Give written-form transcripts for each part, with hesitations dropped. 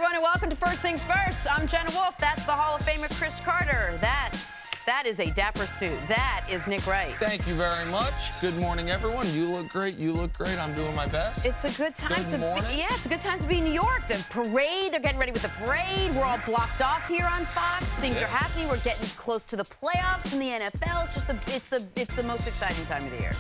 everyone, and welcome to First Things First. I'm Jenna Wolfe. That's the Hall of Famer Cris Carter. That is a dapper suit. That is Nick Wright. Thank you very much. Good morning, everyone. You look great. You look great. I'm doing my best. It's a good time to be. Yeah, it's a good time to be in New York. The parade. They're getting ready with the parade. We're all blocked off here on Fox. Things are happening. We're getting close to the playoffs in the NFL. It's the most exciting time of the year.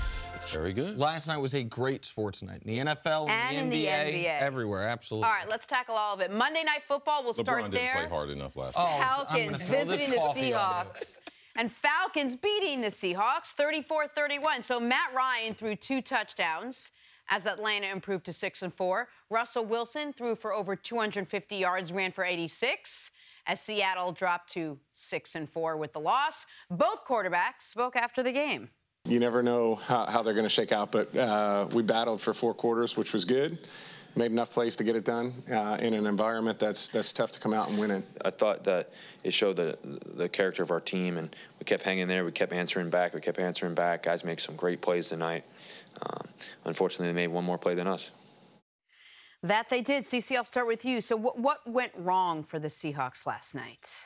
Very good. Last night was a great sports night. In the NFL, and in the NBA, everywhere, absolutely. All right, let's tackle all of it. Monday Night Football, we'll start there. LeBron didn't play hard enough last night. Falcons visiting the Seahawks. And Falcons beating the Seahawks 34-31. So Matt Ryan threw 2 touchdowns as Atlanta improved to 6-4. Russell Wilson threw for over 250 yards, ran for 86, as Seattle dropped to 6-4 with the loss. Both quarterbacks spoke after the game. You never know how they're going to shake out, but we battled for 4 quarters, which was good. Made enough plays to get it done in an environment that's tough to come out and win in. I thought that it showed the character of our team, and we kept hanging there. We kept answering back. Guys make some great plays tonight. Unfortunately, they made one more play than us. That they did. CC, I'll start with you. So what went wrong for the Seahawks last night?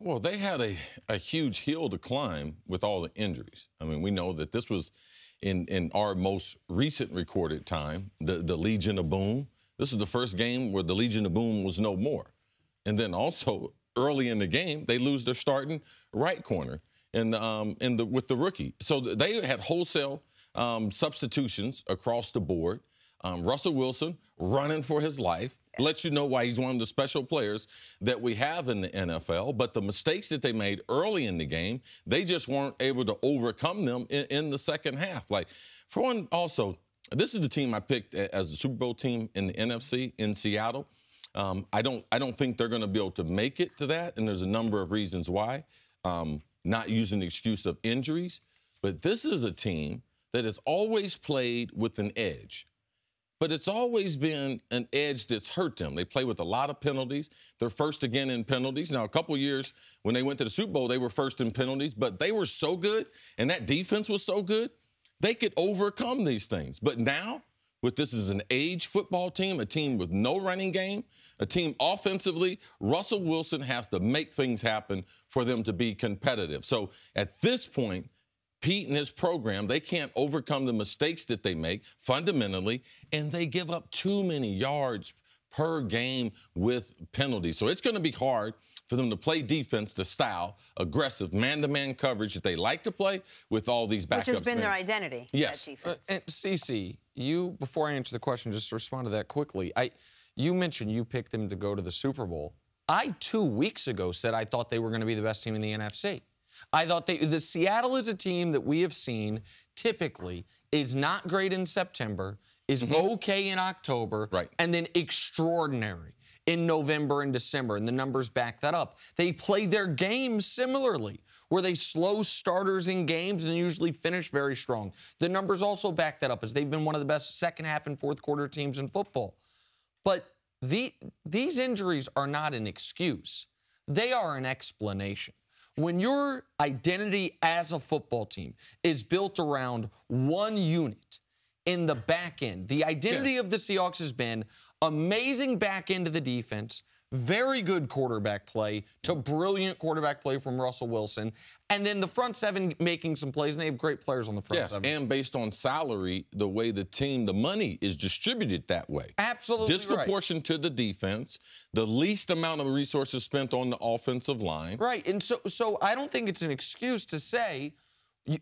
Well, they had a huge hill to climb with all the injuries. I mean, we know that this was in our most recent recorded time, the Legion of Boom. This is the first game where the Legion of Boom was no more. And then also early in the game, they lose their starting right corner with the rookie. So they had wholesale substitutions across the board. Russell Wilson running for his life. Lets you know why he's one of the special players that we have in the NFL. But the mistakes that they made early in the game, they just weren't able to overcome them in the second half. Like, for one, also, this is the team I picked as a Super Bowl team in the NFC in Seattle. I don't think they're going to be able to make it to that, and there's a number of reasons why. Not using the excuse of injuries, but this is a team that has always played with an edge. But it's always been an edge that's hurt them. They play with a lot of penalties. They're first again in penalties. Now, a couple years when they went to the Super Bowl, they were first in penalties, but they were so good, and that defense was so good, they could overcome these things. But now, with this as an age football team, a team with no running game, a team offensively, Russell Wilson has to make things happen for them to be competitive. So at this point, Pete and his program, they can't overcome the mistakes that they make fundamentally, and they give up too many yards per game with penalties. So it's going to be hard for them to play defense, the style, aggressive, man-to-man coverage that they like to play with all these backups. Which has been their identity, yes. That defense. And CC, you, before I answer the question, just respond to that quickly. You mentioned you picked them to go to the Super Bowl. I, 2 weeks ago, said I thought they were going to be the best team in the NFC. I thought the Seattle is a team that we have seen typically is not great in September, is okay in October, and then extraordinary in November and December, and the numbers back that up. They play their games similarly, where they slow starters in games and usually finish very strong. The numbers also back that up, as they've been one of the best second half and fourth quarter teams in football. But these injuries are not an excuse. They are an explanation. When your identity as a football team is built around one unit in the back end, the identity of the Seahawks has been amazing back end of the defense, very good quarterback play to brilliant quarterback play from Russell Wilson, and then the front seven making some plays, and they have great players on the front seven. And based on salary, the way the money is distributed that way. Absolutely disproportionate to the defense, the least amount of resources spent on the offensive line. Right, and so I don't think it's an excuse to say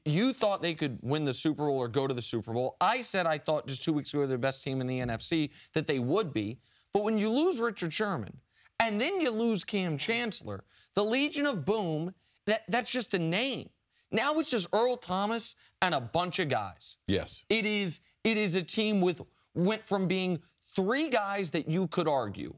you thought they could win the Super Bowl or go to the Super Bowl. I said I thought just 2 weeks ago they're the best team in the NFC, that they would be. But when you lose Richard Sherman, and then you lose Cam Chancellor, the Legion of Boom, that's just a name. Now it's just Earl Thomas and a bunch of guys. Yes. It is a team went from being 3 guys that you could argue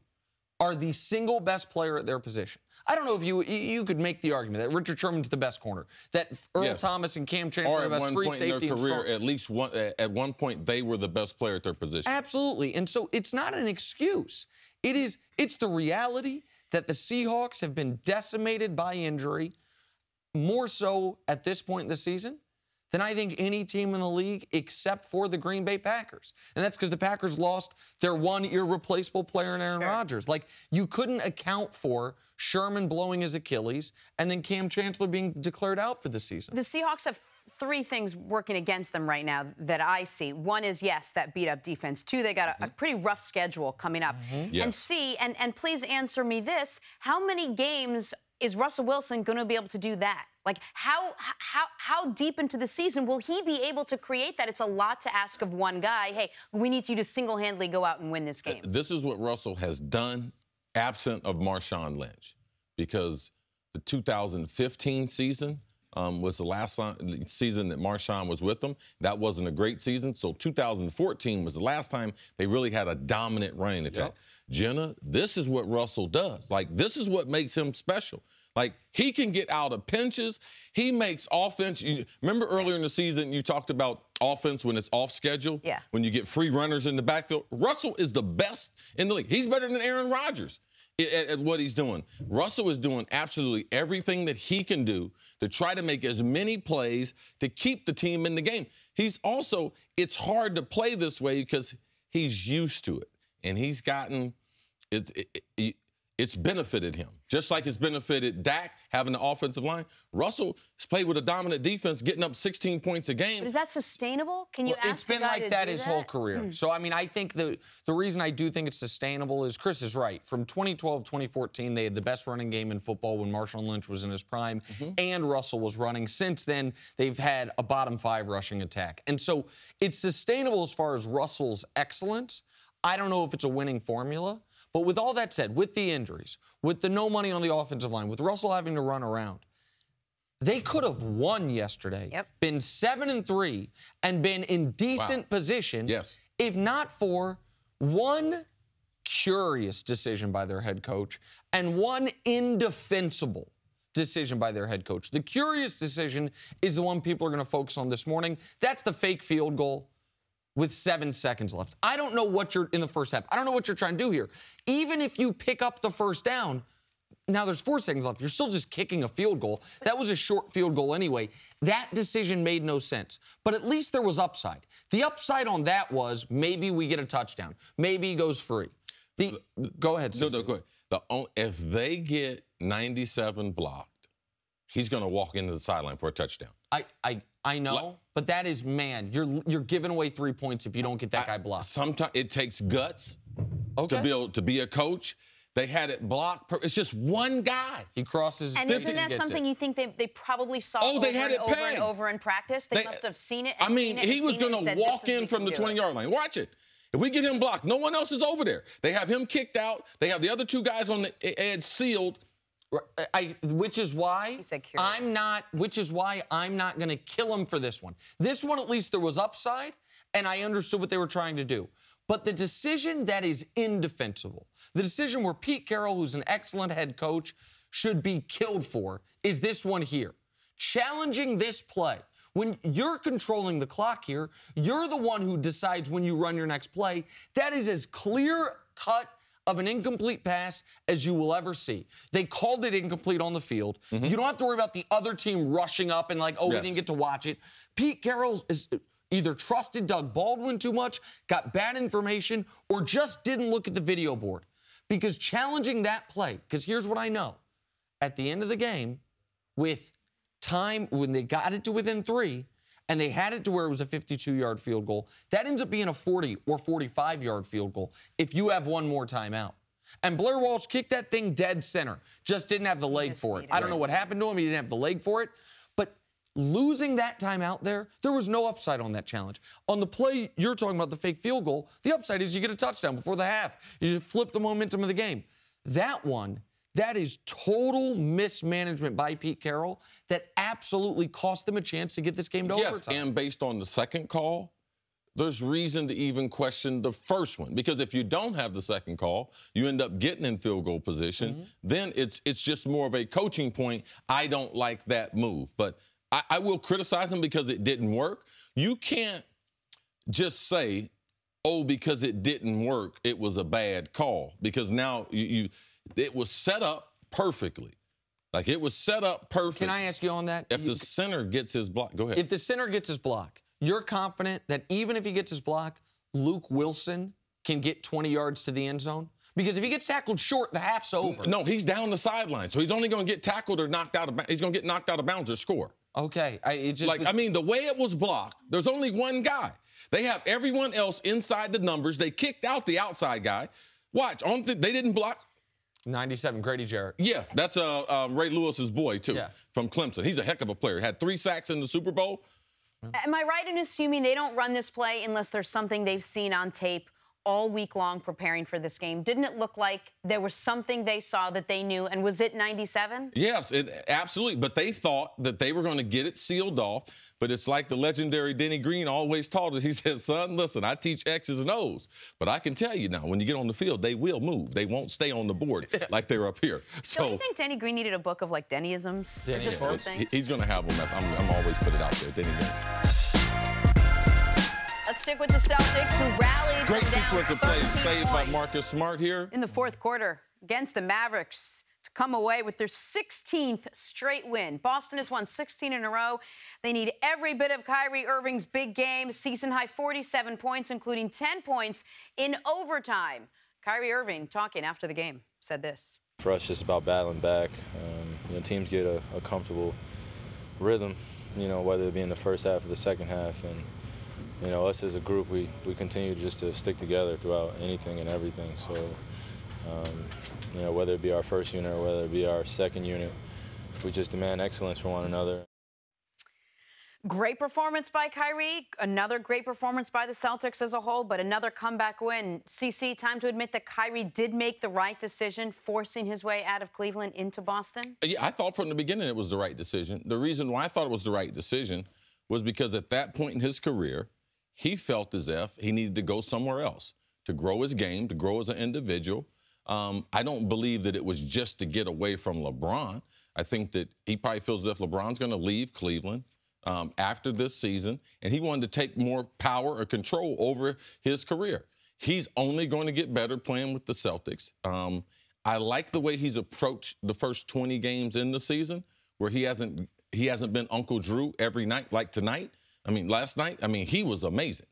are the single best player at their position. I don't know if you could make the argument that Richard Sherman's the best corner, that Earl Thomas and Cam Chancellor are the best free safety in their career, at one point they were the best player at their position. Absolutely. And so it's not an excuse. It's the reality that the Seahawks have been decimated by injury, more so at this point in the season than I think any team in the league except for the Green Bay Packers. And that's because the Packers lost their one irreplaceable player in Aaron Rodgers. Like, you couldn't account for Sherman blowing his Achilles and then Cam Chancellor being declared out for the season. The Seahawks have three things working against them right now that I see. One is, yes, that beat-up defense. Two, they got a pretty rough schedule coming up. Yes. And C, and please answer me this, how many games is Russell Wilson going to be able to do that? Like, how deep into the season will he be able to create that? It's a lot to ask of one guy. Hey, we need you to single-handedly go out and win this game. This is what Russell has done absent of Marshawn Lynch, because the 2015 season was the last season that Marshawn was with them. That wasn't a great season. So 2014 was the last time they really had a dominant running attack. Yep. Jenna, this is what Russell does. Like, this is what makes him special. Like, he can get out of pinches. He makes offense. Remember earlier in the season, you talked about offense when it's off schedule? Yeah. When you get free runners in the backfield. Russell is the best in the league. He's better than Aaron Rodgers at what he's doing. Russell is doing absolutely everything that he can do to try to make as many plays to keep the team in the game. He's also, it's hard to play this way because he's used to it. And he's gotten, it's benefited him. Just like it's benefited Dak having the offensive line. Russell has played with a dominant defense, getting up 16 points a game. But is that sustainable? Can you ask It's been like that his whole career. So, I mean, I think the reason I do think it's sustainable is Cris is right. From 2012 to 2014, they had the best running game in football when Marshawn Lynch was in his prime, and Russell was running. Since then, they've had a bottom 5 rushing attack. And so it's sustainable as far as Russell's excellence. I don't know if it's a winning formula. But with all that said, with the injuries, with the no money on the offensive line, with Russell having to run around, they could have won yesterday, been 7-3, and been in decent position, if not for one curious decision by their head coach and one indefensible decision by their head coach. The curious decision is the one people are going to focus on this morning. That's the fake field goal with 7 seconds left. I don't know what you're in the first half. I don't know what you're trying to do here. Even if you pick up the first down, now there's 4 seconds left. You're still just kicking a field goal. That was a short field goal anyway. That decision made no sense. But at least there was upside. The upside on that was maybe we get a touchdown. Maybe he goes free. Go ahead, No, go ahead. If they get 97 blocked, he's going to walk into the sideline for a touchdown. I know, but that is, man, you're giving away 3 points if you don't get that guy blocked. Sometimes it takes guts to be able to be a coach. They had it blocked. It's just one guy. He crosses. And isn't that something you think they probably saw over and over in practice? They must have seen it. I mean, he was going to walk in from the 20-yard line. Watch it. If we get him blocked, no one else is over there. They have him kicked out. They have the other 2 guys on the edge sealed. Which is why I'm not going to kill him for this one. This one, at least there was upside, and I understood what they were trying to do. But the decision that is indefensible, the decision where Pete Carroll, who's an excellent head coach, should be killed for, is this one here. Challenging this play. When you're controlling the clock here, you're the one who decides when you run your next play. That is as clear-cut of an incomplete pass as you will ever see. They called it incomplete on the field. You don't have to worry about the other team rushing up and like, oh, we didn't get to watch it. Pete Carroll is either trusted Doug Baldwin too much, got bad information, or just didn't look at the video board. Because challenging that play, because here's what I know. At the end of the game, with time, when they got it to within 3, and they had it to where it was a 52-yard field goal, that ends up being a 40 or 45-yard field goal if you have one more timeout. And Blair Walsh kicked that thing dead center, just didn't have the leg for it. I don't know what happened to him. He didn't have the leg for it. But losing that timeout there was no upside on that challenge. On the play you're talking about, the fake field goal, the upside is you get a touchdown before the half. You just flip the momentum of the game. That one, that is total mismanagement by Pete Carroll that absolutely cost them a chance to get this game to overtime. Yes, and based on the second call, there's reason to even question the first one. Because if you don't have the second call, you end up getting in field goal position, then it's just more of a coaching point. I don't like that move. But I will criticize him because it didn't work. You can't just say, oh, because it didn't work, it was a bad call. Because now it was set up perfectly. Like, it was set up perfect. Can I ask you on that? If the center gets his block, go ahead. If the center gets his block, you're confident that even if he gets his block, Luke Wilson can get 20 yards to the end zone? Because if he gets tackled short, the half's over. No, he's down the sideline, so he's only going to get tackled or knocked out of bounds. He's going to get knocked out of bounds or score. Okay. The way it was blocked, there's only one guy. They have everyone else inside the numbers. They kicked out the outside guy. Watch, they didn't block. 97, Grady Jarrett. Yeah, that's Ray Lewis's boy, too, from Clemson. He's a heck of a player. Had 3 sacks in the Super Bowl. Am I right in assuming they don't run this play unless there's something they've seen on tape all week long preparing for this game? Didn't it look like there was something they saw that they knew, and was it 97? Yes, absolutely. But they thought that they were going to get it sealed off. But it's like the legendary Denny Green always taught us. He said, son, listen, I teach X's and O's. But I can tell you now, when you get on the field, they will move. They won't stay on the board like they're up here. So, don't you think Denny Green needed a book of, like, Dennyisms? He's going to have them. I'm always put it out there, Denny Green. Let's stick with the Celtics, who rallied. Great sequence of plays saved by Marcus Smart here. In the fourth quarter against the Mavericks to come away with their 16th straight win. Boston has won 16 in a row. They need every bit of Kyrie Irving's big game, season-high 47 points, including 10 points in overtime. Kyrie Irving, talking after the game, said this. For us, just about battling back. Teams get a comfortable rhythm, whether it be in the first half or the second half. And us as a group, we continue just to stick together throughout anything and everything. So, whether it be our first unit or whether it be our second unit, we just demand excellence from one another. Great performance by Kyrie, another great performance by the Celtics as a whole, but another comeback win. CC, time to admit that Kyrie did make the right decision, forcing his way out of Cleveland into Boston? Yeah, I thought from the beginning it was the right decision. The reason why I thought it was the right decision was because at that point in his career, he felt as if he needed to go somewhere else to grow his game, to grow as an individual. I don't believe that it was just to get away from LeBron. I think that he probably feels as if LeBron's going to leave Cleveland after this season, and he wanted to take more power or control over his career. He's only going to get better playing with the Celtics. I like the way he's approached the first 20 games in the season, where he hasn't been Uncle Drew every night like tonight. Last night, he was amazing.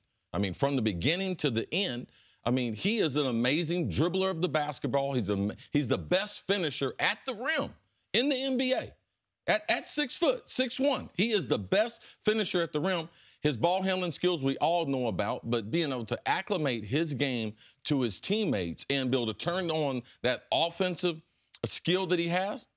From the beginning to the end, he is an amazing dribbler of the basketball. He's the best finisher at the rim in the NBA. At 6 foot, 6'1", he is the best finisher at the rim. His ball handling skills we all know about, but being able to acclimate his game to his teammates and be able to turn on that offensive skill that he has.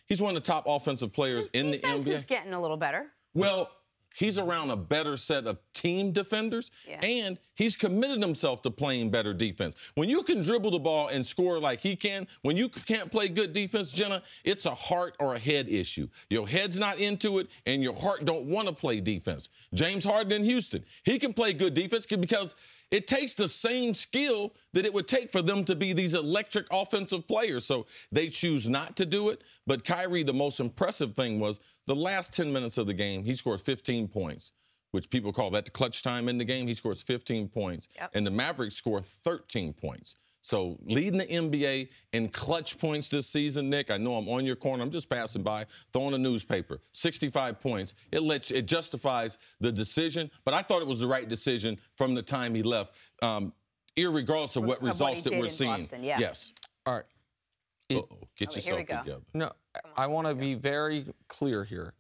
He's one of the top offensive players in the NBA. His defense is getting a little better. Well, he's around a better set of team defenders, and he's committed himself to playing better defense. When you can dribble the ball and score like he can, when you can't play good defense, Jenna, it's a heart or a head issue. Your head's not into it, and your heart don't want to play defense. James Harden in Houston, he can play good defense because it takes the same skill that it would take for them to be these electric offensive players. So they choose not to do it. But Kyrie, the most impressive thing was the last 10 minutes of the game, he scored 15 points, which people call that the clutch time in the game. He scores 15 points. And the Mavericks score 13 points. So leading the NBA in clutch points this season, Nick, I know I'm on your corner. I'm just passing by, throwing a newspaper. 65 points. It justifies the decision, but I thought it was the right decision from the time he left, irregardless of what results that we're seeing. Boston, Yes. All right. Get yourself together. No, I want to be very clear here.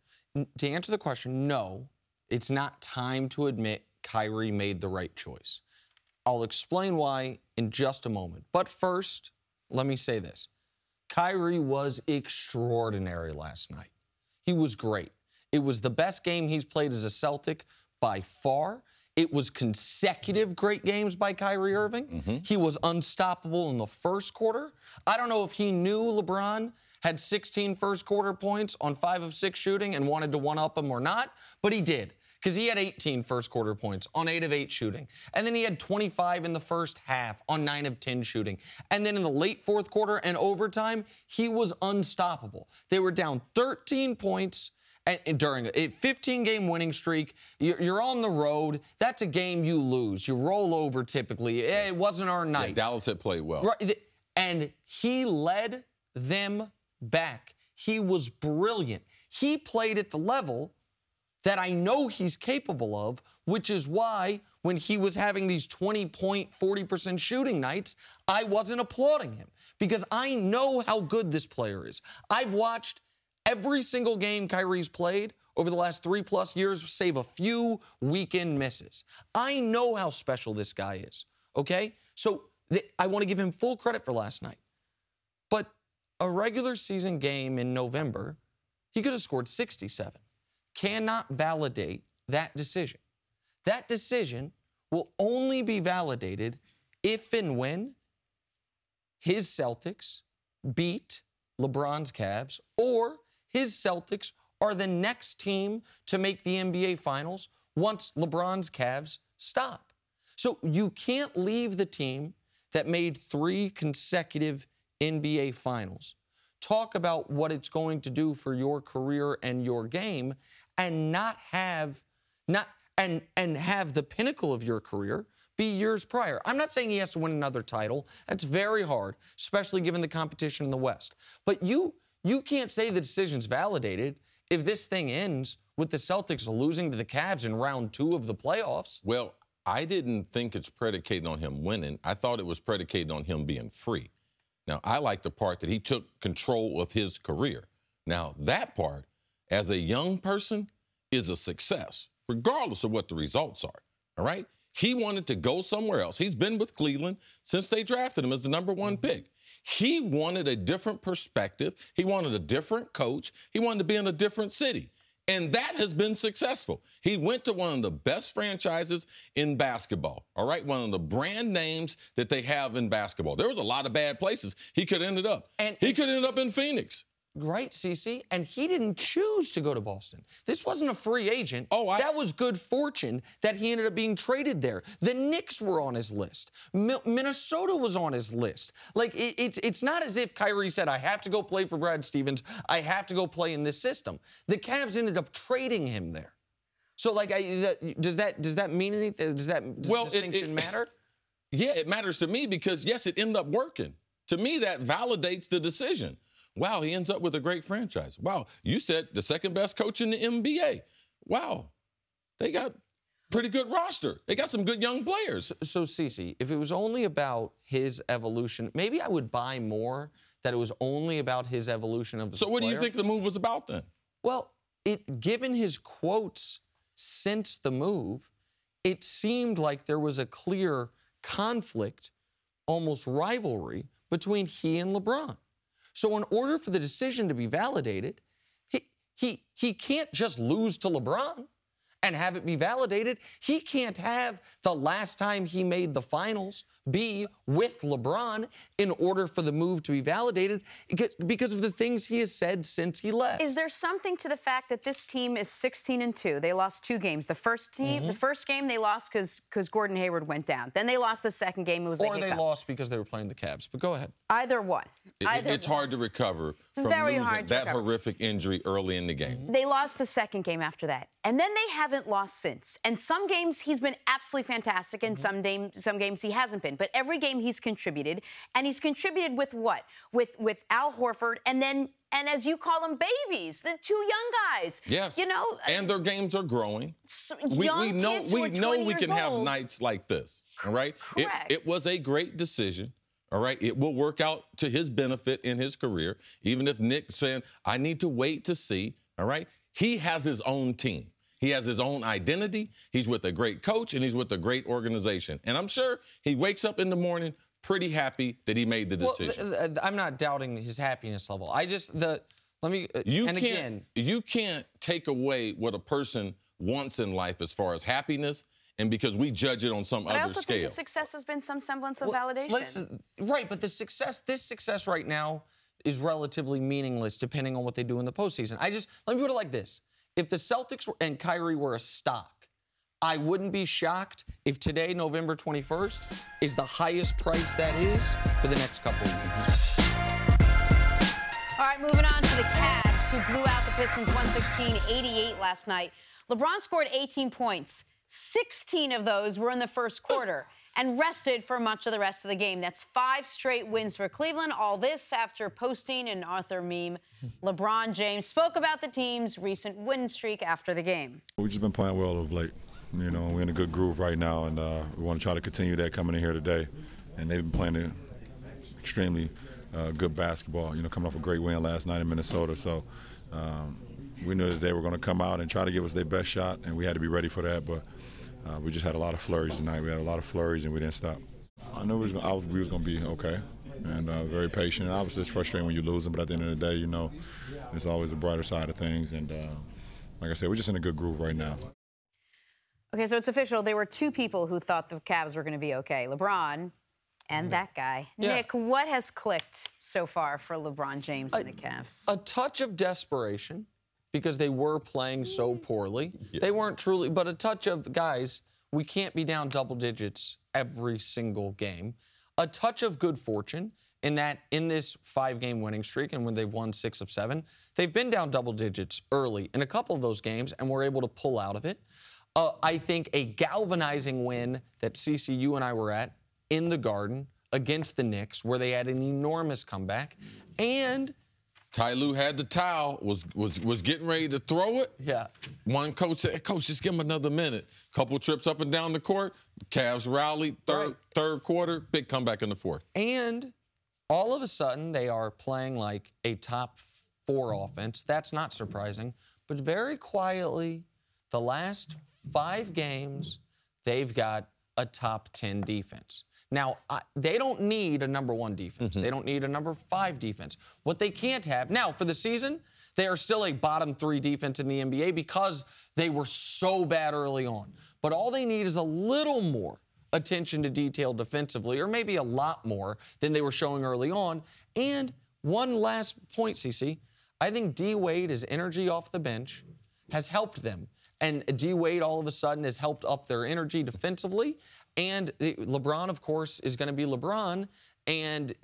To answer the question, no, it's not time to admit Kyrie made the right choice. I'll explain why in just a moment. But first, let me say this. Kyrie was extraordinary last night. He was great. It was the best game he's played as a Celtic by far. It was consecutive great games by Kyrie Irving. He was unstoppable in the first quarter. I don't know if he knew LeBron had 16 first-quarter points on 5 of 6 shooting and wanted to one-up him or not, but he did, because he had 18 first-quarter points on 8 of 8 shooting. And then he had 25 in the first half on 9 of 10 shooting. And then in the late fourth quarter and overtime, he was unstoppable. They were down 13 points during a 15-game winning streak. You're on the road. That's a game you lose. You roll over typically. It wasn't our night. Dallas had played well. Right, and he led them back. he was brilliant. He played at the level that I know he's capable of, which is why when he was having these 20-point, 40% shooting nights, I wasn't applauding him because I know how good this player is. I've watched every single game Kyrie's played over the last 3+ years, save a few weekend misses. I know how special this guy is, okay? So I want to give him full credit for last night. But a regular season game in November, he could have scored 67. Cannot validate that decision. That decision will only be validated if and when his Celtics beat LeBron's Cavs or his Celtics are the next team to make the NBA Finals once LeBron's Cavs stop. So you can't leave the team that made 3 consecutive NBA Finals talk about what it's going to do for your career and your game and not have the pinnacle of your career be years prior. I'm not saying he has to win another title. That's very hard, especially given the competition in the West. But you can't say the decision's validated if this thing ends with the Celtics losing to the Cavs in round 2 of the playoffs. Well, I didn't think it's predicated on him winning. I thought it was predicated on him being free. Now, I like the part that he took control of his career. Now, that part, as a young person, is a success, regardless of what the results are, all right? He wanted to go somewhere else. He's been with Cleveland since they drafted him as the #1 pick. He wanted a different perspective. He wanted a different coach. He wanted to be in a different city. And that has been successful. He went to one of the best franchises in basketball, all right? One of the brand names that they have in basketball. There was a lot of bad places he could have ended up. And he could have ended up in Phoenix. Right, CC, and he didn't choose to go to Boston. This wasn't a free agent. That was good fortune that he ended up being traded there. The Knicks were on his list. Minnesota was on his list. Like, it's not as if Kyrie said, I have to go play for Brad Stevens. I have to go play in this system. The Cavs ended up trading him there. So, like, does that mean anything? Does that distinction matter? Yeah, it matters to me because, yes, it ended up working. To me, that validates the decision. Wow, he ends up with a great franchise. Wow, you said the second best coach in the NBA. Wow, they got pretty good roster. They got some good young players. So, Cece, if it was only about his evolution, maybe I would buy more that it was only about his evolution of the player. So what do you think the move was about then? Well, given his quotes since the move, it seemed like there was a clear conflict, almost rivalry, between he and LeBron. So in order for the decision to be validated, he can't just lose to LeBron and have it be validated. He can't have the last time he made the finals be with LeBron in order for the move to be validated because of the things he has said since he left. Is there something to the fact that this team is 16-2? They lost 2 games. The first game they lost because Gordon Hayward went down. Then they lost the second game. It was or they lost because they were playing the Cavs. But go ahead. Either one. It's hard to recover from losing that horrific injury early in the game. They lost the second game after that. And then they haven't lost since. And some games he's been absolutely fantastic, and some games he hasn't been. But every game he's contributed, and he's contributed with what? With Al Horford, and as you call them, babies, the 2 young guys. Yes. You know, and their games are growing. We know we can have nights like this. All right. Correct. It was a great decision. All right. It will work out to his benefit in his career. Even if Nick's saying, I need to wait to see. All right. He has his own team. He has his own identity. He's with a great coach, and he's with a great organization. And I'm sure he wakes up in the morning pretty happy that he made the decision. Well, I'm not doubting his happiness level. You can't take away what a person wants in life as far as happiness, and because we judge it on some other scale. I also think the success has been some semblance of validation. Right, but this success right now is relatively meaningless depending on what they do in the postseason. Let me put it like this. If the Celtics and Kyrie were a stock, I wouldn't be shocked if today, November 21st, is the highest price that is for the next couple of years. All right, moving on to the Cavs, who blew out the Pistons 116-88 last night. LeBron scored 18 points. 16 of those were in the first quarter. and rested for much of the rest of the game. That's 5 straight wins for Cleveland. All this after posting an Arthur meme. LeBron James spoke about the team's recent win streak after the game. We've just been playing well of late. You know, we're in a good groove right now, and we want to try to continue that coming in here today. And they've been playing extremely good basketball, you know, coming off a great win last night in Minnesota. So we knew that they were going to come out and try to give us their best shot, and we had to be ready for that. But we just had a lot of flurries tonight. We had a lot of flurries, and we didn't stop. I knew we was going to be okay, and very patient. And obviously, it's frustrating when you lose them, but at the end of the day, you know, there's always a brighter side of things. And like I said, we're just in a good groove right now. Okay, so it's official. There were 2 people who thought the Cavs were going to be okay. LeBron and that guy. Yeah. Nick, what has clicked so far for LeBron James and the Cavs? A touch of desperation because they were playing so poorly. Yeah. They weren't truly, but a touch of, guys, we can't be down double digits every single game. A touch of good fortune in that in this 5-game winning streak and when they've won 6 of 7, they've been down double digits early in a couple of those games and were able to pull out of it. I think a galvanizing win that CC, you and I were at in the Garden against the Knicks, where they had an enormous comeback, and Ty Lue had the towel, was getting ready to throw it. Yeah. One coach said, "Coach, just give him another minute." Couple trips up and down the court. Cavs rallied third quarter, big comeback in the fourth. And all of a sudden, they are playing like a top 4 offense. That's not surprising, but very quietly, the last 5 games, they've got a top 10 defense. Now, they don't need a number 1 defense. They don't need a number 5 defense. What they can't have, now for the season, they are still a bottom 3 defense in the NBA because they were so bad early on. But all they need is a little more attention to detail defensively, or maybe a lot more than they were showing early on. And one last point, CC, I think D. Wade, his energy off the bench, has helped them. And D. Wade all of a sudden has helped up their energy defensively. And LeBron, of course, is going to be LeBron. And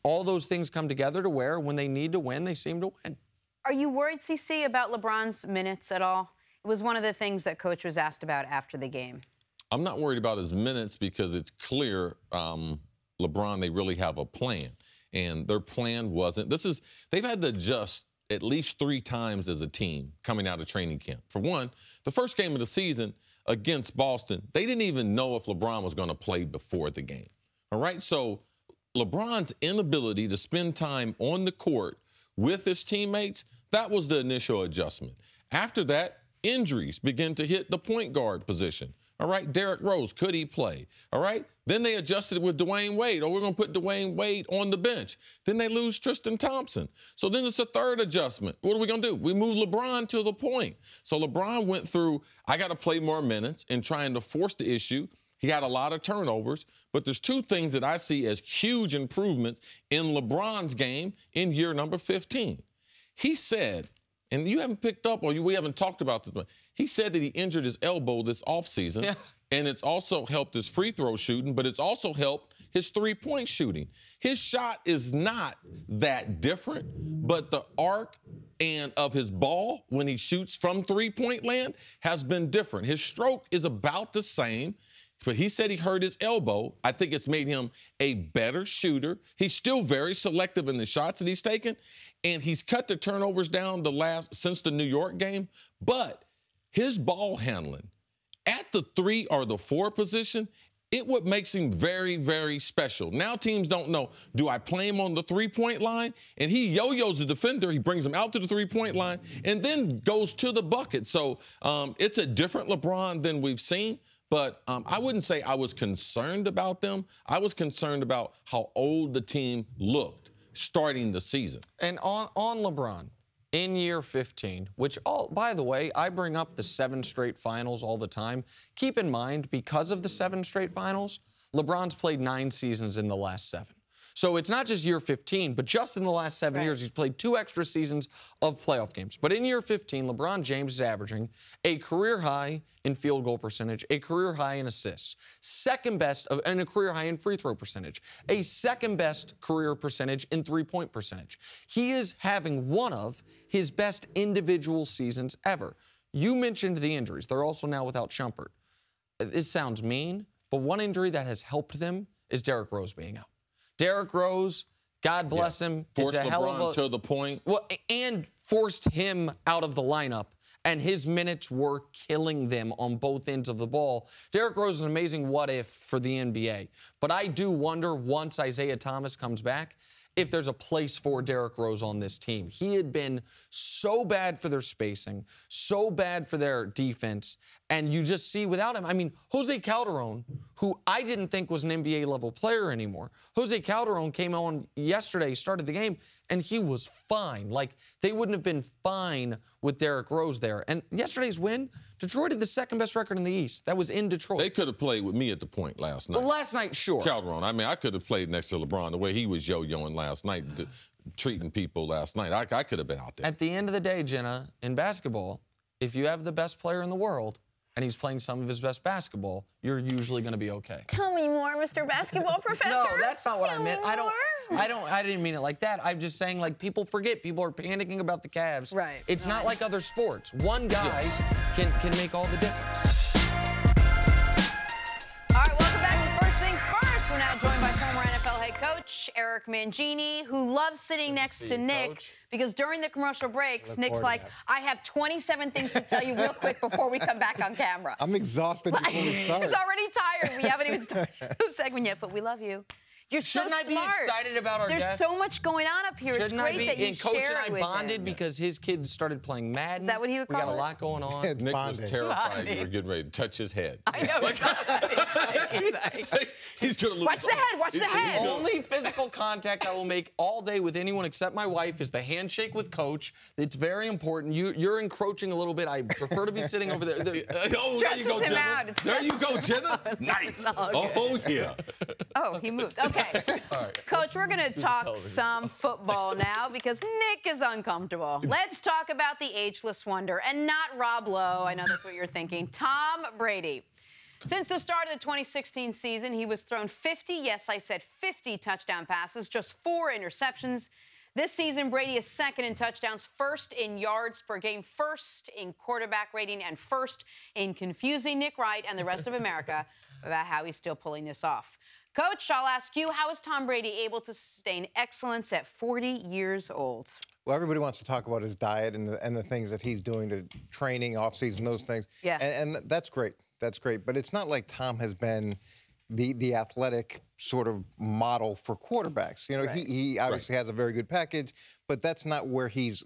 all those things come together to where when they need to win, they seem to win. Are you worried, CC, about LeBron's minutes at all? It was one of the things that Coach was asked about after the game. I'm not worried about his minutes because it's clear LeBron, they really have a plan. And their plan wasn't. They've had to adjust at least 3 times as a team coming out of training camp. For one, the first game of the season against Boston, they didn't even know if LeBron was going to play before the game. All right? So LeBron's inability to spend time on the court with his teammates, that was the initial adjustment. After that, injuries began to hit the point guard position. All right, Derrick Rose, could he play? All right, then they adjusted with Dwayne Wade. Oh, we're going to put Dwayne Wade on the bench. Then they lose Tristan Thompson. So then it's a third adjustment. What are we going to do? We move LeBron to the point. So LeBron went through, I got to play more minutes and trying to force the issue. He had a lot of turnovers, but there's 2 things that I see as huge improvements in LeBron's game in year number 15. He said, and you haven't picked up or we haven't talked about this, but he said that he injured his elbow this offseason. Yeah. And it's also helped his free throw shooting, but it's also helped his 3-point shooting. His shot is not that different, but the arc and of his ball when he shoots from 3-point land has been different. His stroke is about the same, but he said he hurt his elbow. I think it's made him a better shooter. He's still very selective in the shots that he's taken, and he's cut the turnovers down since the New York game, but his ball handling at the 3 or the 4 position, what makes him very, very special. Now teams don't know, do I play him on the 3-point line? And he yo-yos the defender. He brings him out to the 3-point line and then goes to the bucket. So it's a different LeBron than we've seen. But I wouldn't say I was concerned about them. I was concerned about how old the team looked starting the season. And on LeBron, in year 15, which, by the way, I bring up the 7 straight finals all the time. Keep in mind, because of the 7 straight finals, LeBron's played 9 seasons in the last 7. So it's not just year 15, but just in the last 7 years, he's played 2 extra seasons of playoff games. But in year 15, LeBron James is averaging a career high in field goal percentage, a career high in assists, second best, and a career high in free throw percentage, a second best career percentage in 3-point percentage. He is having one of his best individual seasons ever. You mentioned the injuries. They're also now without Shumpert. This sounds mean, But one injury that has helped them is Derrick Rose being out. Derrick Rose, God bless him. Forced it's a hell LeBron of a, to the point. Well, and forced him out of the lineup. And his minutes were killing them on both ends of the ball. Derrick Rose is an amazing what-if for the NBA. But I do wonder, once Isaiah Thomas comes back, if there's a place for Derrick Rose on this team. He had been so bad for their spacing, so bad for their defense, and you just see without him, I mean, Jose Calderon, who I didn't think was an NBA-level player anymore. Jose Calderon came on yesterday, started the game, and he was fine. Like, they wouldn't have been fine with Derrick Rose there. And yesterday's win, Detroit had the second-best record in the East. That was in Detroit. They could have played with me at the point last night. Well, last night, sure. Calderon. I mean, I could have played next to LeBron the way he was yo-yoing last night, treating people last night. I could have been out there. At the end of the day, Jenna, in basketball, if you have the best player in the world and he's playing some of his best basketball, you're usually going to be okay. Tell me more, Mr. Basketball Professor. No, that's not what I meant. More. I didn't mean it like that. I'm just saying, like, people forget. People are panicking about the Cavs. Right. It's not like other sports. One guy can make all the difference. All right, welcome back to First Things First. We're now joined by former NFL head coach Eric Mangini, who loves sitting next to Nick. Coach. Because during the commercial breaks, Nick's like, I have 27 things to tell you real quick before we come back on camera. I'm exhausted before we start. He's already tired. We haven't even started the segment yet, but we love you. You're Shouldn't so I be smart. excited about our There's guests? so much going on up here. Shouldn't it's great I be? that you And Coach share and it I with bonded him. because his kids started playing Madden. Is that what he would We call got a it? lot going on. It's Nick was bonding. terrified you were getting ready to touch his head. I know. He's going to lose. Watch the head. Watch the head. Only physical contact I will make all day with anyone except my wife is the handshake with Coach. It's very important. You're encroaching a little bit. I prefer to be sitting over there. Oh, there you Stresses go, him Jenna. out. It There you go, stresses Jenna. Nice. all Oh, yeah. Oh, he moved. Okay. All right. Coach, we're going to talk some football now because Nick is uncomfortable. Let's talk about the ageless wonder and not Rob Lowe. I know that's what you're thinking. Tom Brady. Since the start of the 2016 season, he was thrown 50, yes, I said 50 touchdown passes, just 4 interceptions. This season, Brady is second in touchdowns, first in yards per game, first in quarterback rating, and first in confusing Nick Wright and the rest of America about how he's still pulling this off. Coach, I'll ask you, how is Tom Brady able to sustain excellence at 40 years old? Well, everybody wants to talk about his diet and the things that he's doing to training, offseason, those things. Yeah. And that's great. That's great. But it's not like Tom has been the athletic sort of model for quarterbacks. You know, Right. he obviously has a very good package, but that's not where he's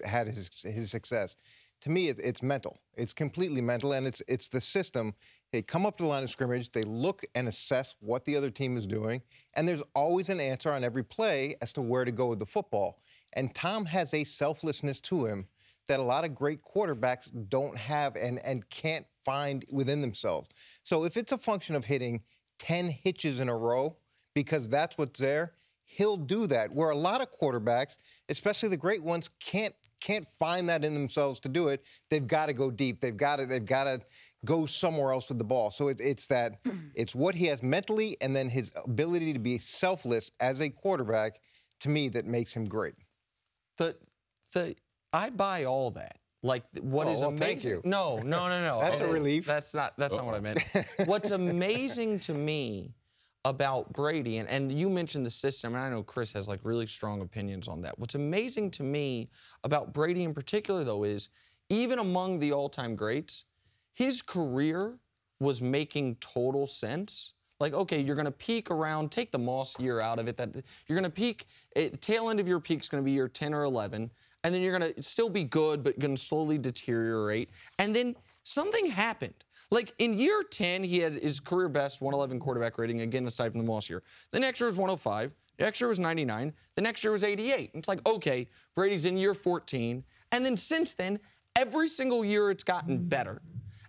had his success. To me, it's mental. It's completely mental, and it's the system. They come up to the line of scrimmage, they look and assess what the other team is doing, and there's always an answer on every play as to where to go with the football. And Tom has a selflessness to him that a lot of great quarterbacks don't have and can't find within themselves. So if it's a function of hitting 10 hitches in a row, because that's what's there, he'll do that. Where a lot of quarterbacks, especially the great ones, can't find that in themselves to do it. They've got to go deep. They've got to go somewhere else with the ball. So it's what he has mentally and then his ability to be selfless as a quarterback, to me, that makes him great. I buy all that. Like, what is amazing? Thank you. No. That's a relief. That's not what I meant. What's amazing to me about Brady, and you mentioned the system, and I know Cris has like really strong opinions on that. What's amazing to me about Brady in particular, though, is even among the all-time greats, his career was making total sense. Like, okay, you're going to peak around, take the Moss year out of it, that you're going to peak, tail end of your peak's going to be year 10 or 11, and then you're going to still be good, but going to slowly deteriorate. And then something happened. Like, in year 10, he had his career best 111 quarterback rating, again, aside from the Moss year. The next year was 105. The next year was 99. The next year was 88. And it's like, okay, Brady's in year 14. And then since then, every single year it's gotten better.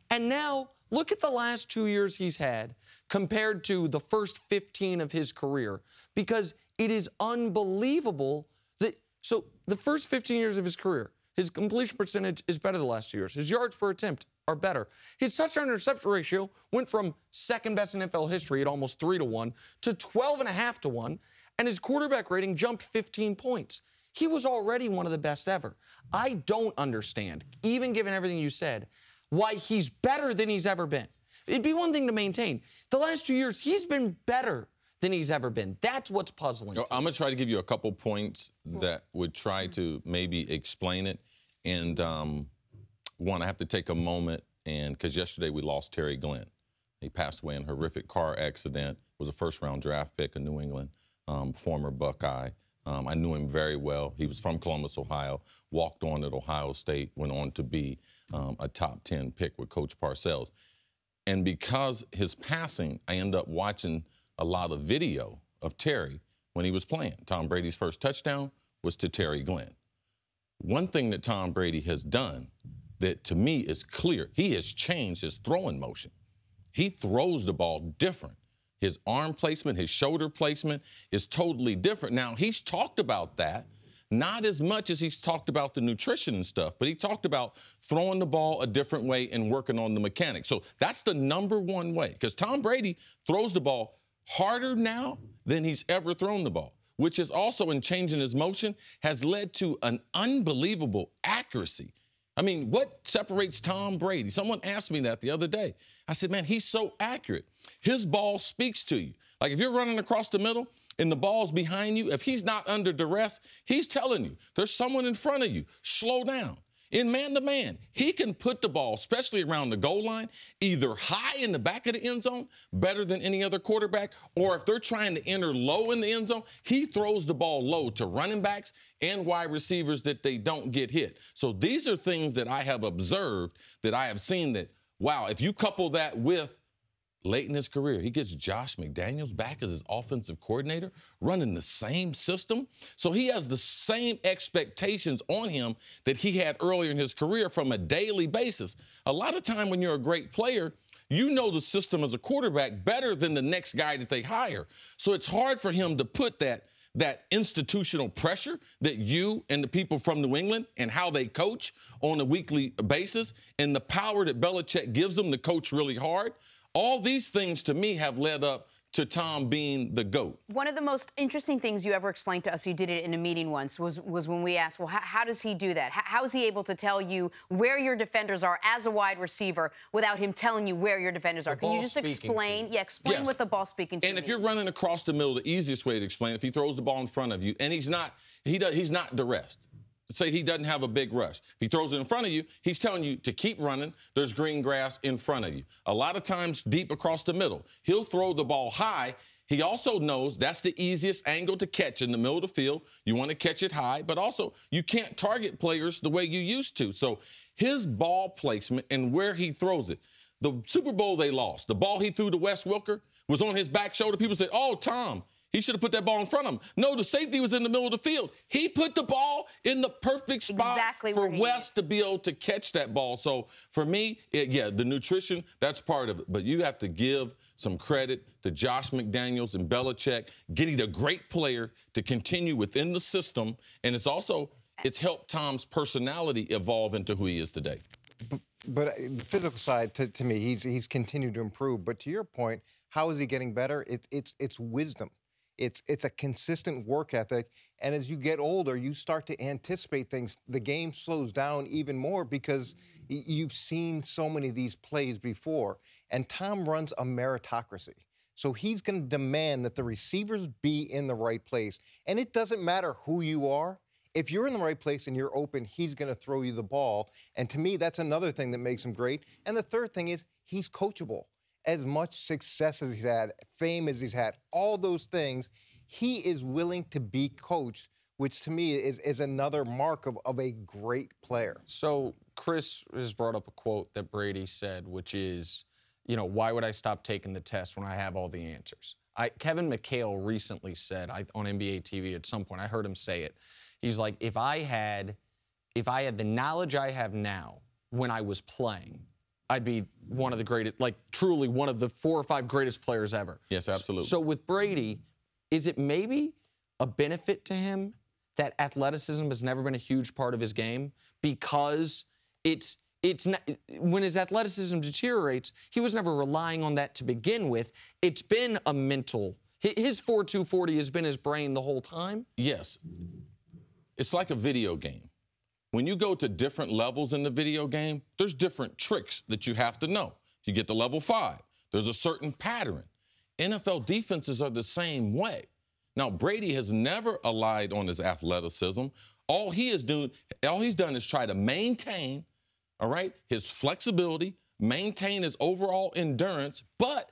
And now, look at the last 2 years he's had compared to the first 15 of his career, because it is unbelievable that, so the first 15 years of his career, his completion percentage is better the last 2 years. His yards per attempt are better. His touchdown interception ratio went from second best in NFL history at almost 3-1 to 12.5-1, and his quarterback rating jumped 15 points. He was already one of the best ever. I don't understand, even given everything you said, why he's better than he's ever been. It'd be one thing to maintain. The last 2 years, he's been better than he's ever been. That's what's puzzling. I'm going to try to give you a couple points that would try to maybe explain it. And one, I have to take a moment, and because yesterday we lost Terry Glenn. He passed away in a horrific car accident, was a first-round draft pick of New England, former Buckeye. I knew him very well. He was from Columbus, Ohio, walked on at Ohio State, went on to be a top 10 pick with Coach Parcells. And because his passing, I ended up watching a lot of video of Terry when he was playing. Tom Brady's first touchdown was to Terry Glenn. One thing that Tom Brady has done that to me is clear, he has changed his throwing motion. He throws the ball different. His arm placement, his shoulder placement is totally different. Now, he's talked about that, not as much as he's talked about the nutrition and stuff, but he talked about throwing the ball a different way and working on the mechanics. So that's the number one way, because Tom Brady throws the ball harder now than he's ever thrown the ball, which is also in changing his motion has led to an unbelievable accuracy. I mean, what separates Tom Brady? Someone asked me that the other day. I said, man, he's so accurate. His ball speaks to you. Like if you're running across the middle and the ball's behind you, if he's not under duress, he's telling you there's someone in front of you. Slow down. In man-to-man, he can put the ball, especially around the goal line, either high in the back of the end zone, better than any other quarterback, or if they're trying to enter low in the end zone, he throws the ball low to running backs and wide receivers that they don't get hit. So these are things that I have observed, that I have seen that, wow, if you couple that with late in his career, he gets Josh McDaniels back as his offensive coordinator, running the same system. So he has the same expectations on him that he had earlier in his career from a daily basis. A lot of time when you're a great player, you know the system as a quarterback better than the next guy that they hire. So it's hard for him to put that institutional pressure that you and the people from New England and how they coach on a weekly basis and the power that Belichick gives them to coach really hard. All these things, to me, have led up to Tom being the GOAT. One of the most interesting things you ever explained to us, you did it in a meeting once, was when we asked, well, how does he do that? How is he able to tell you where your defenders are as a wide receiver without him telling you where your defenders are? Can you just explain? Yeah, explain what the ball speaking to And you if you're running across the middle, the easiest way to explain it, if he throws the ball in front of you and he's not duressed. Say he doesn't have a big rush. If he throws it in front of you, he's telling you to keep running. There's green grass in front of you. A lot of times deep across the middle. He'll throw the ball high. He also knows that's the easiest angle to catch in the middle of the field. You want to catch it high, but also you can't target players the way you used to. So his ball placement and where he throws it. The Super Bowl they lost, the ball he threw to Wes Welker was on his back shoulder. People say, oh, Tom, he should have put that ball in front of him. No, the safety was in the middle of the field. He put the ball in the perfect spot for Wes to be able to catch that ball. So for me, the nutrition, that's part of it. But you have to give some credit to Josh McDaniels and Belichick, getting a great player to continue within the system. And it's helped Tom's personality evolve into who he is today. But the physical side, to me, he's continued to improve. But to your point, how is he getting better? It's wisdom. It's a consistent work ethic, and as you get older, you start to anticipate things. The game slows down even more because you've seen so many of these plays before. And Tom runs a meritocracy. So he's going to demand that the receivers be in the right place. And it doesn't matter who you are. If you're in the right place and you're open, he's going to throw you the ball. And to me, that's another thing that makes him great. And the third thing is he's coachable. As much success as he's had, fame as he's had, all those things, he is willing to be coached, which to me is another mark of a great player. So Cris has brought up a quote that Brady said, which is, why would I stop taking the test when I have all the answers? Kevin McHale recently said on NBA TV at some point, I heard him say it. He's like, if I had the knowledge I have now when I was playing, I'd be one of the greatest, truly one of the 4 or 5 greatest players ever. Yes, absolutely. So with Brady, is it maybe a benefit to him that athleticism has never been a huge part of his game? Because it's not, when his athleticism deteriorates, he was never relying on that to begin with. It's been a mental. His 4.2 40 has been his brain the whole time? Yes. It's like a video game. When you go to different levels in the video game, there's different tricks that you have to know. You get to level 5. There's a certain pattern. NFL defenses are the same way. Now, Brady has never relied on his athleticism. All he's done is try to maintain, all right, his flexibility, maintain his overall endurance, but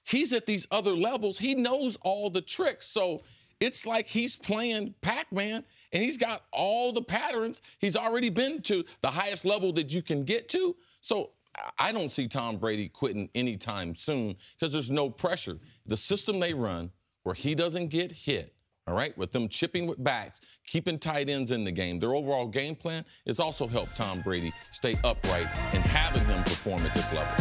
he's at these other levels. He knows all the tricks. So it's like he's playing Pac-Man, and he's got all the patterns. He's already been to the highest level that you can get to. So I don't see Tom Brady quitting anytime soon because there's no pressure. The system they run where he doesn't get hit, all right, with them chipping with backs, keeping tight ends in the game, their overall game plan has also helped Tom Brady stay upright and having him perform at this level.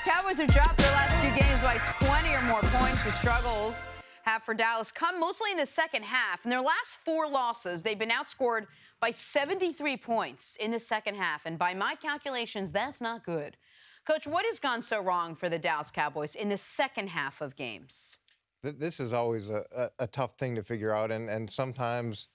Cowboys have dropped their last 2 games by 20 or more points. The struggles have for Dallas come mostly in the second half. In their last 4 losses, they've been outscored by 73 points in the second half. And by my calculations, that's not good. Coach, what has gone so wrong for the Dallas Cowboys in the second half of games? This is always a tough thing to figure out. And sometimes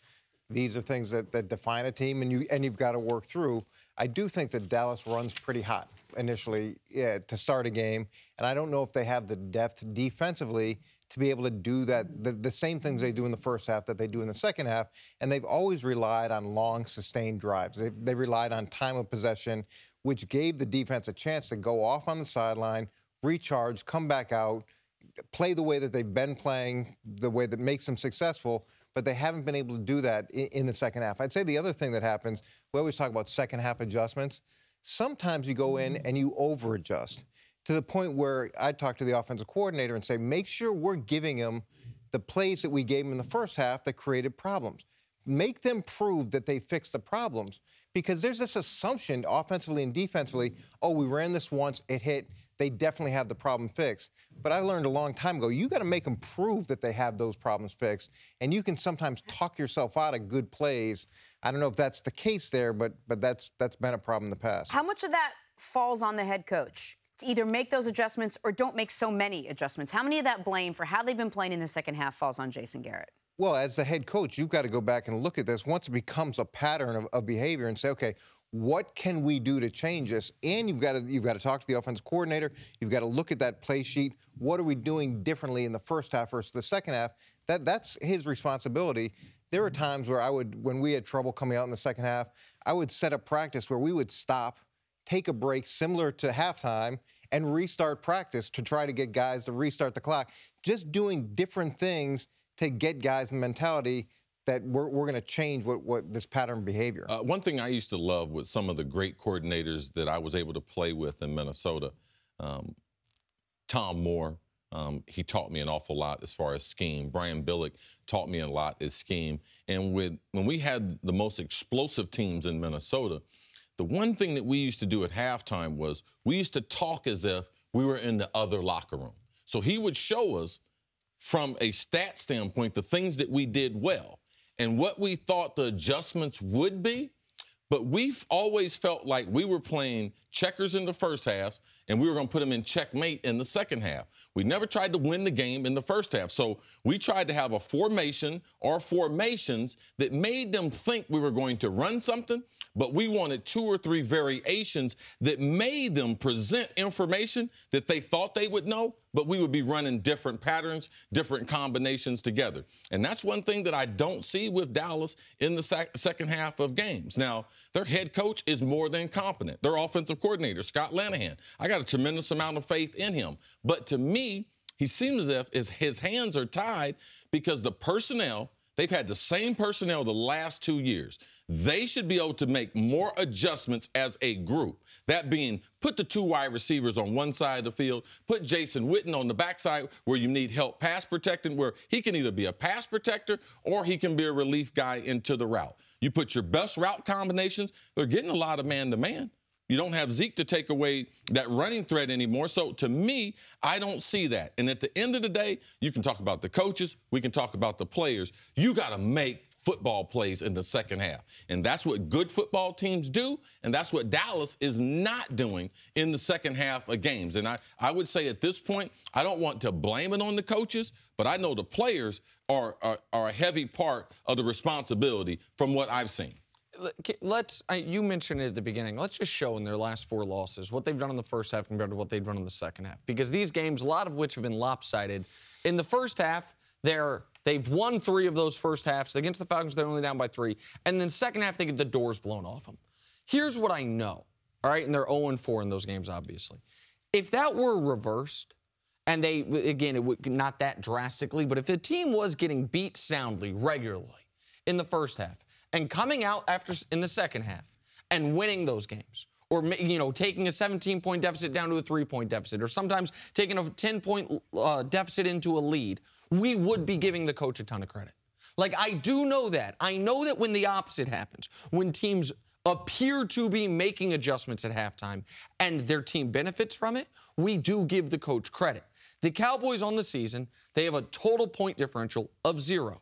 these are things that define a team and you've got to work through. I do think that Dallas runs pretty hot initially to start a game. And I don't know if they have the depth defensively to be able to do that, the same things they do in the first half that they do in the second half. And they've always relied on long, sustained drives. They relied on time of possession, which gave the defense a chance to go off on the sideline, recharge, come back out, play the way that they've been playing, the way that makes them successful, but they haven't been able to do that in the second half. I'd say the other thing that happens, we always talk about second half adjustments. Sometimes you go in and you over-adjust to the point where I talk to the offensive coordinator and say, make sure we're giving them the plays that we gave them in the first half that created problems. Make them prove that they fixed the problems, because there's this assumption offensively and defensively, oh, we ran this once, it hit, they definitely have the problem fixed. But I learned a long time ago, you got to make them prove that they have those problems fixed, and you can sometimes talk yourself out of good plays. I don't know if that's the case there, but that's been a problem in the past. How much of that falls on the head coach to either make those adjustments or don't make so many adjustments? How many of that blame for how they've been playing in the second half falls on Jason Garrett? Well, as the head coach, you've got to go back and look at this once it becomes a pattern of behavior and say, okay, what can we do to change this? And you've got to talk to the offensive coordinator. You've got to look at that play sheet. What are we doing differently in the first half versus the second half? That's his responsibility. There were times where when we had trouble coming out in the second half, I would set up practice where we would stop, take a break similar to halftime, and restart practice to try to get guys to restart the clock. Just doing different things to get guys the mentality that we're going to change what this pattern of behavior. One thing I used to love with some of the great coordinators that I was able to play with in Minnesota, Tom Moore, he taught me an awful lot as far as scheme. Brian Billick taught me a lot as scheme. And when we had the most explosive teams in Minnesota, the one thing that we used to do at halftime was we used to talk as if we were in the other locker room. So he would show us from a stat standpoint the things that we did well and what we thought the adjustments would be. But we've always felt like we were playing checkers in the first half and we were going to put them in checkmate in the second half. We never tried to win the game in the first half. So we tried to have a formation or formations that made them think we were going to run something, but we wanted 2 or 3 variations that made them present information that they thought they would know, but we would be running different patterns, different combinations together. And that's one thing that I don't see with Dallas in the second half of games. Now, their head coach is more than competent. Their offensive coordinator, Scott Lanahan, I got a tremendous amount of faith in him. But to me, he seems as if his hands are tied because the personnel, they've had the same personnel the last 2 years. They should be able to make more adjustments as a group. That being, put the 2 wide receivers on one side of the field, put Jason Witten on the backside where you need help pass protecting, where he can either be a pass protector or he can be a relief guy into the route. You put your best route combinations. They're getting a lot of man-to-man. You don't have Zeke to take away that running threat anymore. So to me, I don't see that. And at the end of the day, you can talk about the coaches. We can talk about the players. You got to make football plays in the second half. And that's what good football teams do. And that's what Dallas is not doing in the second half of games. And I would say at this point, I don't want to blame it on the coaches, but I know the players are a heavy part of the responsibility from what I've seen. you mentioned it at the beginning. Let's just show in their last 4 losses what they've done in the first half compared to what they've done in the second half. Because these games, a lot of which have been lopsided. In the first half, they've won 3 of those first halves. Against the Falcons, they're only down by 3. And then second half, they get the doors blown off them. Here's what I know, all right? And they're 0-4 in those games, obviously. If that were reversed, and again, it would not that drastically, but if the team was getting beat soundly, regularly in the first half, and coming out in the second half and winning those games, or taking a 17-point deficit down to a 3-point deficit, or sometimes taking a 10-point deficit into a lead, we would be giving the coach a ton of credit. Like, I do know that. I know that when the opposite happens, when teams appear to be making adjustments at halftime and their team benefits from it, we do give the coach credit. The Cowboys on the season, they have a total point differential of 0.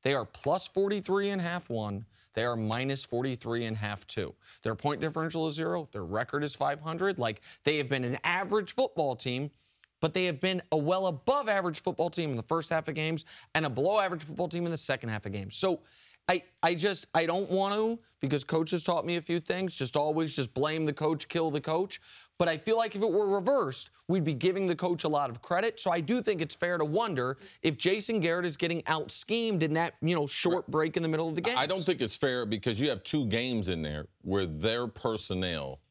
They are plus 43 in half 1. They are minus 43 in half 2. Their point differential is 0. Their record is 500. Like, they have been an average football team, but they have been a well above average football team in the first half of games and a below average football team in the second half of games. So I don't want to, because coach has taught me a few things, always blame the coach, kill the coach. But I feel like if it were reversed, we'd be giving the coach a lot of credit. So I do think it's fair to wonder if Jason Garrett is getting out-schemed in that, short break in the middle of the game. I don't think it's fair because you have 2 games in there where their personnel,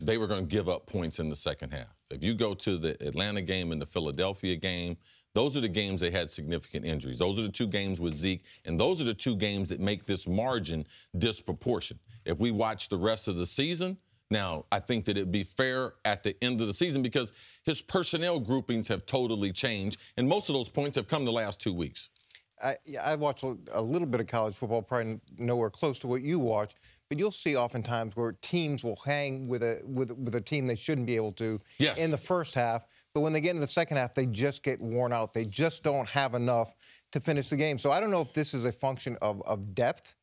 they were going to give up points in the second half. If you go to the Atlanta game and the Philadelphia game, those are the games they had significant injuries. Those are the 2 games with Zeke, and those are the 2 games that make this margin disproportionate. If we watch the rest of the season, now I think that it'd be fair at the end of the season because his personnel groupings have totally changed, and most of those points have come the last 2 weeks. I watched a little bit of college football, probably nowhere close to what you watch, but you'll see oftentimes where teams will hang with a team they shouldn't be able to in the first half. But when they get into the second half, they just get worn out. They just don't have enough to finish the game. So I don't know if this is a function of depth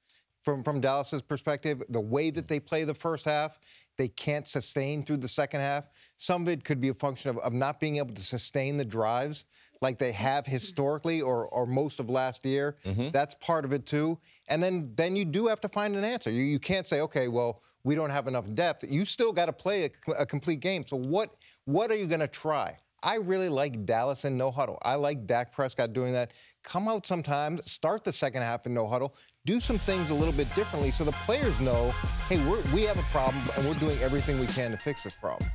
from Dallas's perspective. The way that they play the first half, they can't sustain through the second half. Some of it could be a function of not being able to sustain the drives like they have historically or most of last year. That's part of it, too. And then you do have to find an answer. You can't say, okay, well, we don't have enough depth. You still got to play a complete game. So what are you going to try? I really like Dallas in no huddle. I like Dak Prescott doing that. Come out sometimes, start the second half in no huddle, do some things a little bit differently so the players know, hey, we have a problem and we're doing everything we can to fix this problem.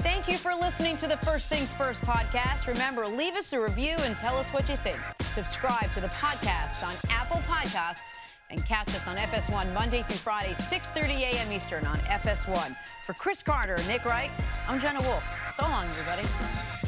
Thank you for listening to the First Things First podcast. Remember, leave us a review and tell us what you think. Subscribe to the podcast on Apple Podcasts and catch us on FS1 Monday through Friday, 6:30 a.m. Eastern on FS1. For Cris Carter and Nick Wright, I'm Jenna Wolfe. So long, everybody.